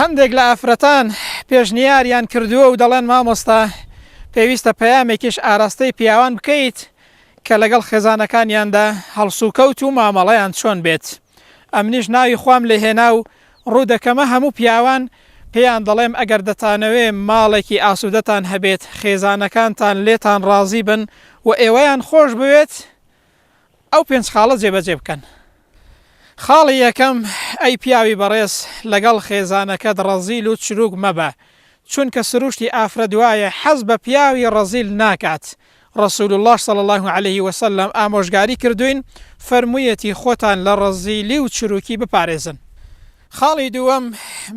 هەندێک لە ئافرەتان پێشنیاریان کردووە و دەڵێن مامۆستا پێویستە پەیامێکیش ئاراستەی پیاوان بکەیت کە لەگەڵ خێزانەکانیاندا هەڵسوکەوت و مامەڵەیان چۆن بێت. ئەمنیش ناوی خوام لێ هێنا و ڕوودەکەمە هەموو پیاوان پێیان دەڵێم ئەگەر دەتانەوێ ماڵێکی ئاسوودەتان هەبێت، خێزانەکانتان لێتان ڕازی بن و ئێوەیان خۆش بوێت، ئەو پێنج خاڵە جێبەجێ بکەن. خاڵی یەکەم، ئەی پیاوی بەڕێز، لەگەڵ خێزانەکەت ڕەزیل و چروک مەبە، چونکە سروشتی ئافرەت وایە حەز بە پیاوی ڕەزیل ناکات. رسول الله صلی الله عليه وسلم ئامۆژگاری کردوین فەرموویەتی خۆتان لە ڕەزیلی و چروکی بپارێزن. خاڵی دووەم،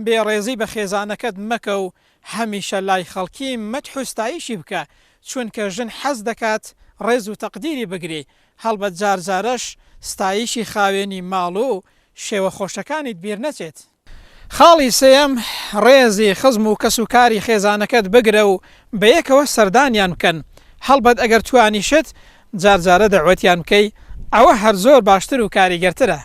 بێڕێزی بە خێزانەکەت مەکە و هەمیشە لای خەڵکی مەدح و ستایشی بکە، چونکە ژن حەز دەکات ڕێز و تەقدیری بگری، هەڵبەت جارجارەش ستایشی خاوێنی ماڵ و شێوە خۆشەکانیت بیر نەچێت. خاڵی سێەم، ڕێزی خزم و کەسوکاری خێزانەکەت بگرە و بەیەکەوە سەردانیان بکەن، هەڵبەت ئەگەر توانیشت جارجارە دەعوەتیان بکەی، ئەوە هەر زۆر باشتر و کاریگەرترە.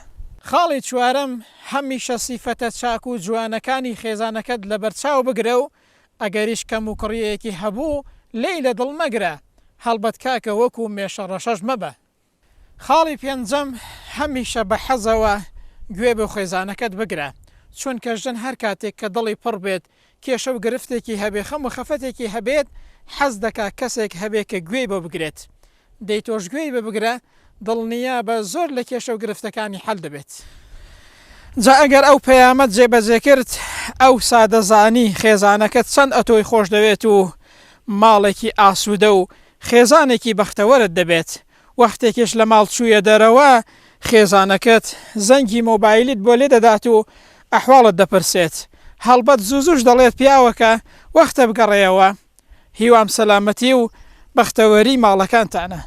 خاڵی چوارەم، هەمیشە سیفەتە چاک و جوانەکانی خێزانەکەت لە بەرچاو بگرە و ئەگەریش کەم و کڕیەکی هەبوو لێی لە دڵ مەگرە، هەڵبەت کاکە وەکو مێشە ڕەشەش مەبە. خاڵی پێنجەم، هەمیشە بە حەزەوە گوێ بە خێزانەکەت بگرە، چونکە ژن هەر کاتێک کە دڵی پڕ بێت، کێشە و گرفتێکی هەبێ، خەم و خەفەتێکی هەبێت، حەز دەکا کەسێک هەبێ کە گوێی بۆ بگرێت. دەی تۆش گوێی بە بگرە، دڵنیا بە زۆر لە کێشە و گرفتەکانی حەل دەبێت. جا ئەگەر ئەو پەیامەت جێبەجێ کرد، ئەو سادەزانی خێزانەکەت چەند ئەتۆی خۆش دەوێت و ماڵێکی ئاسوودە و خێزانێکی بەختەوەرت دەبێت. وەختێکیش لە ماڵ چوویە دەرەوە، خێزانەکەت زەنگی مۆبایلیت بۆ لێ دەدات و ئەحواڵت دەپرسێت، هەڵبەت زووزوش دەڵێت پیاوەکە وەختە بگەڕێەوە. هیوام سەلامەتی و بەختەوەری ماڵەکانتانە.